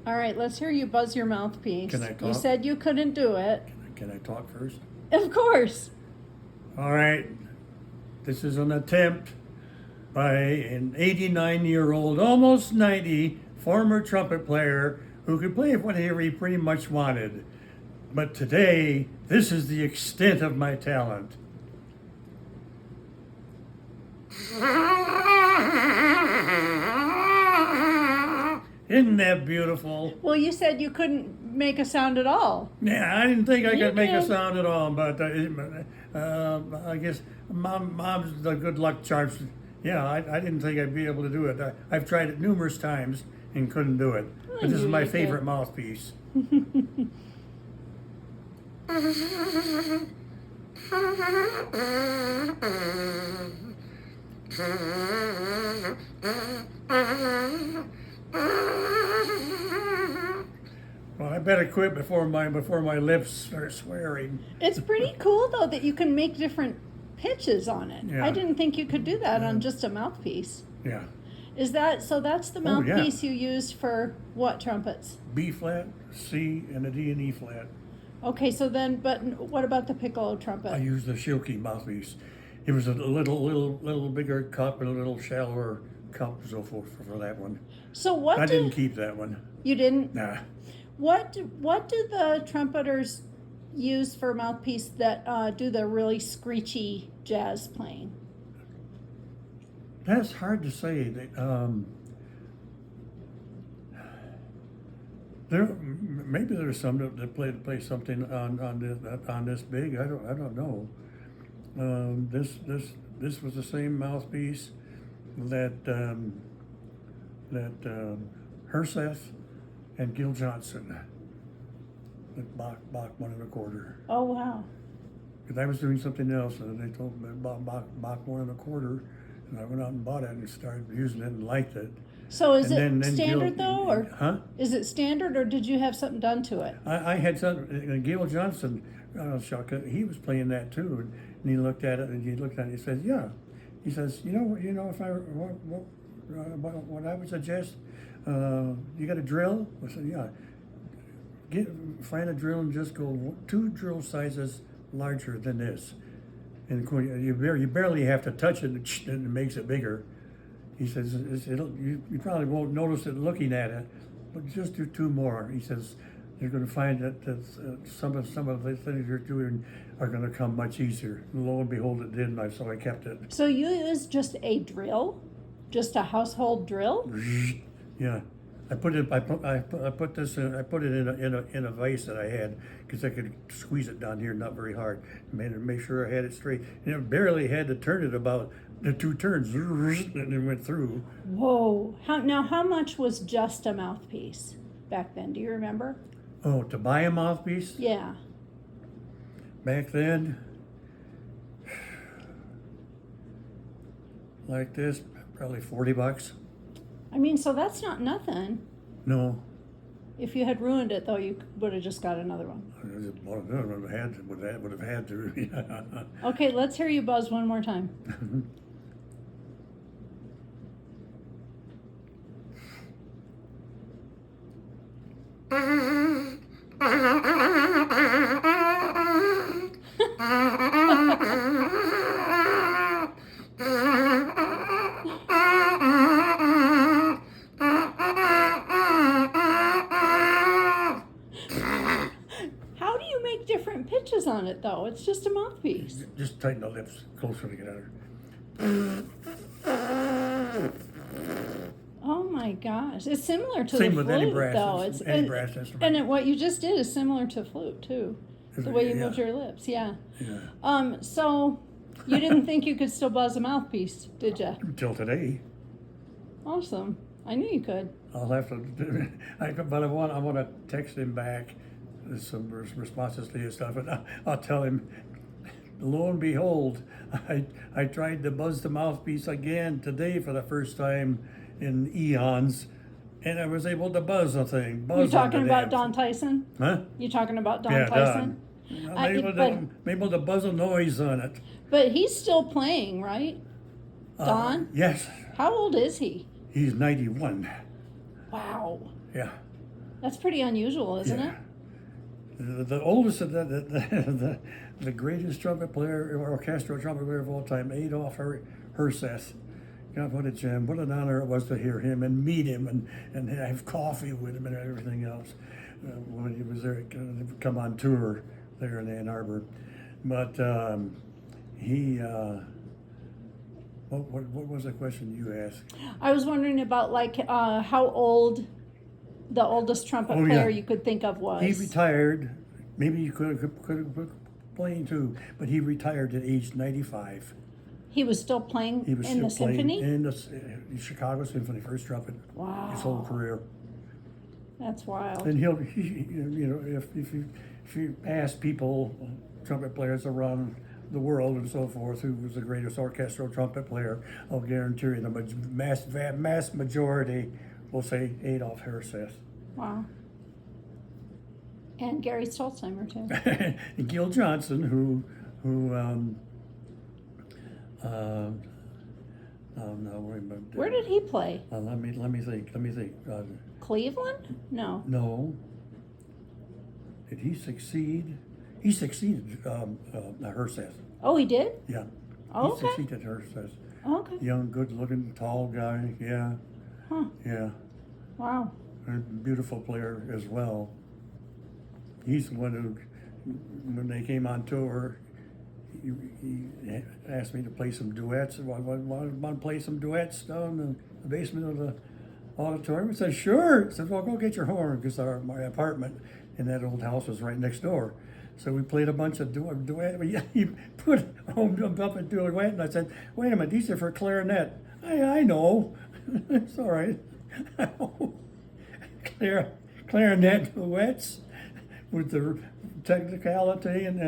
All right, let's hear you buzz your mouthpiece. Can I talk? You said you couldn't do it. Can I talk first? Of course. All right. This is an attempt by an 89-year-old, almost 90, former trumpet player who could play whatever he pretty much wanted. But today, this is the extent of my talent. Isn't that beautiful? Well, you said you couldn't make a sound at all. Yeah, I didn't think I You could make a did. sound at all, but I guess mom's the good luck charms. Yeah, I didn't think I'd be able to do it. I've tried it numerous times and couldn't do it. But this is knew my you could. favorite mouthpiece. Well, I better quit before my lips start swearing. It's pretty cool, though, that you can make different pitches on it. Yeah. I didn't think you could do that on just a mouthpiece. Yeah. Is that, so that's the Oh, yeah. mouthpiece you used for what trumpets? B flat, C, and a D and E flat. Okay, so then, but what about the piccolo trumpet? I used the Shilke mouthpiece. It was a little bigger cup and a little shallower cup, so forth for that one. So what I do, didn't keep that one. you didn't? Nah. What do the trumpeters use for mouthpiece that do the really screechy jazz playing? That's hard to say. Maybe there's some that play something on this big. I don't know. This was the same mouthpiece that Herseth and Gil Johnson at Bach 1 1/4. Oh, wow. Because I was doing something else, and they told me about Bach 1 1/4, and I went out and bought it and started using it and liked it. So is it And then standard though, or huh? is it standard, or did you have something done to it? I had some. Gil Johnson, he was playing that too, and he looked at it and he looked at it. And he says, "Yeah," he says, "You know, if I what I would suggest, you got a drill?" I said, "Yeah." Find a drill and just go 2 drill sizes larger than this, and you barely have to touch it, and it makes it bigger. He says, you probably won't notice it looking at it, but just do 2 more. He says, you're going to find that some of the things you're doing are going to come much easier. And lo and behold, it did, and so I kept it. So you used just a drill, just a household drill? Yeah, I put it in a vise that I had because I could squeeze it down here, not very hard. Make sure I had it straight. And I barely had to turn it about the 2 turns, and it went through. Whoa! How much was just a mouthpiece back then? Do you remember? Oh, to buy a mouthpiece Yeah. back then, like this, probably $40. I mean, so that's not nothing. No, If you had ruined it, though, you would have just got another one. I just bought it. Would have had to. Okay, let's hear you buzz one more time. How do you make different pitches on it, though? It's just a mouthpiece. Just tighten the lips closer together. Oh my gosh, it's similar to Same the with flute, any brass, though. It's any brass instrument. and what you just did is similar to flute too. The way you moved your lips, yeah. Yeah. So you didn't think you could still buzz a mouthpiece, did you? Until today, Awesome. I knew you could. I'll have to. But I want to text him back some responses to his stuff, and I'll tell him. Lo and behold, I tried to buzz the mouthpiece again today for the first time in eons, and I was able to buzz the thing. You talking about Don Tyson? Huh? You talking about Don Yeah, Tyson? Don. I'm able to buzz a noise on it. But he's still playing, right? Don? Yes. How old is he? He's 91. Wow. Yeah. That's pretty unusual, isn't it? The oldest, the greatest trumpet player, orchestral trumpet player of all time, Adolf Herseth. God, what an honor it was to hear him and meet him and have coffee with him and everything else when he was there, come on tour there in Ann Arbor. But what was the question you asked? I was wondering about like how old the oldest trumpet player you could think of was. He retired. Maybe you could have playing too, but he retired at age 95. He was still playing in the symphony? In the Chicago Symphony, first trumpet. Wow. His whole career. That's wild. And if you ask people, trumpet players around the world and so forth, who was the greatest orchestral trumpet player, I'll guarantee you the mass majority will say Adolf Herseth. Wow. And Gary Stollsteimer too. And Gil Johnson, who where did he play? Let me think. Cleveland? No. No. Did he succeed? He succeeded Herseth. Oh, he did? Yeah. Oh, He okay. succeeded Herseth. Okay. Young, good-looking, tall guy. Yeah. Huh. Yeah. Wow. And beautiful player as well. He's the one who, when they came on tour, he asked me to play some duets. I want to play some duets down in the basement of the auditorium. I said, sure. I said, well, go get your horn, because my apartment in that old house was right next door. So we played a bunch of duet. He put home up and duet, and I said, wait a minute, these are for clarinet. I know. It's all right. Clarinet duets with the technicality and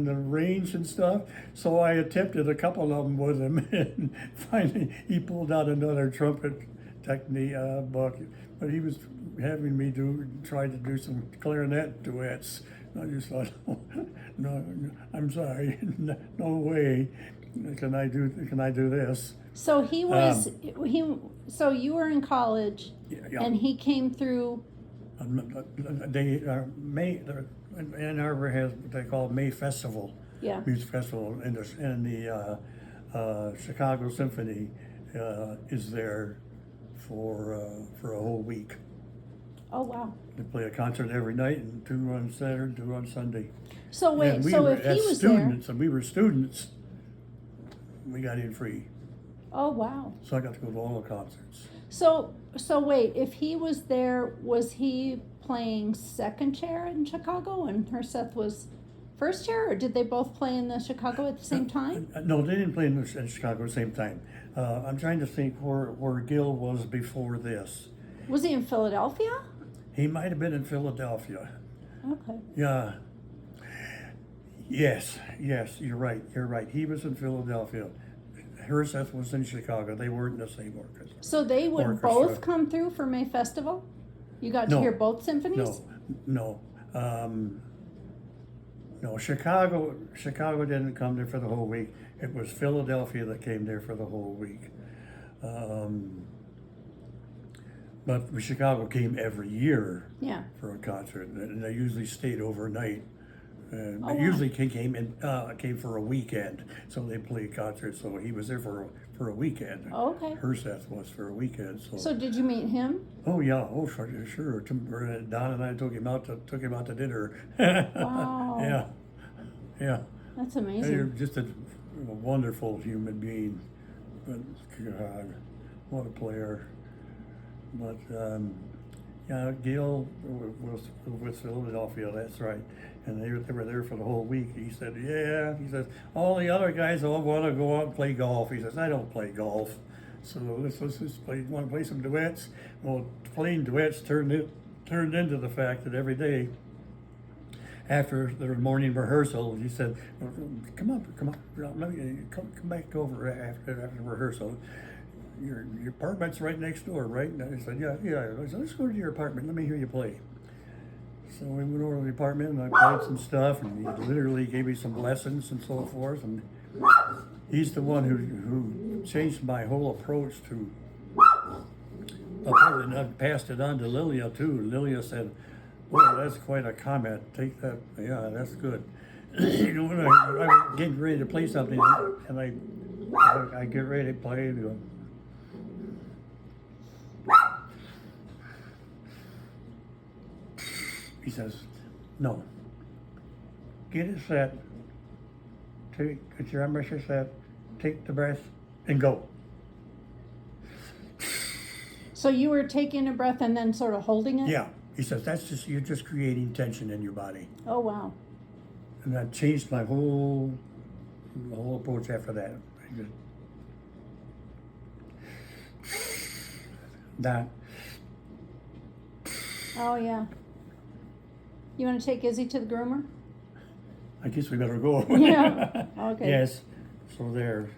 the range and stuff. So I attempted a couple of them with him, and finally he pulled out another trumpet technique book. But he was having me try to do some clarinet duets. I just thought, no, I'm sorry, no way. Can I do this? So he was So you were in college, Yeah. and he came through. Ann Arbor has what they call May Festival, Yeah. music festival, and the Chicago Symphony is there for a whole week. Oh wow. They play a concert every night, and 2 on Saturday, 2 on Sunday. So wait. And we So were, if he as was students, and we were students, we got in free. there. Oh wow. So I got to go to all the concerts. So wait. If he was there, was he playing second chair in Chicago, and Herseth was first chair, or did they both play in the Chicago at the same time? No, they didn't play in Chicago at the same time. I'm trying to think where Gil was before this. Was he in Philadelphia? He might have been in Philadelphia. Okay. Yeah. Yes, you're right. He was in Philadelphia. Herseth was in Chicago. They weren't in the same orchestra. So they would Orchestra. both come through for May Festival? You got to No. hear both symphonies? No. No, Chicago didn't come there for the whole week. It was Philadelphia that came there for the whole week. But Chicago came every year Yeah. for a concert, and they usually stayed overnight. They wow. usually came for a weekend, so they played concerts. So he was there for a weekend. Oh, okay. Herseth was for a weekend. So did you meet him? Oh yeah, sure. Don and I took him out to dinner. Wow. Yeah. That's You're amazing. just a wonderful human being. But God, what a player. But yeah, Gil was with Philadelphia. That's right. And they were there for the whole week. He said, yeah. He says, all the other guys all want to go out and play golf. He says, I don't play golf. So let's just play. Want to play some duets? Well, playing duets turned into the fact that every day after the morning rehearsal, he said, come on, let me come back over after rehearsal. Your apartment's right next door, right? And I said, yeah. I said, let's go to your apartment. Let me hear you play. So we went over to the apartment, and I played some stuff, and he literally gave me some lessons and so forth. And he's the one who changed my whole approach I passed it on to Lilia too. Lilia said, "Well, that's quite a comment. Take that. Yeah, that's good." You know, when I'm getting ready to play something, and I get ready to play, and go, he says, "No. Get it set. Get your arm pressure set. Take the breath, and go." So you were taking a breath and then sort of holding it? Yeah. He says, you're just creating tension in your body. Oh, wow. And that changed my whole approach after that. That. Oh, yeah. You want to take Izzy to the groomer? I guess we better go. Yeah. Okay. Yes. So there.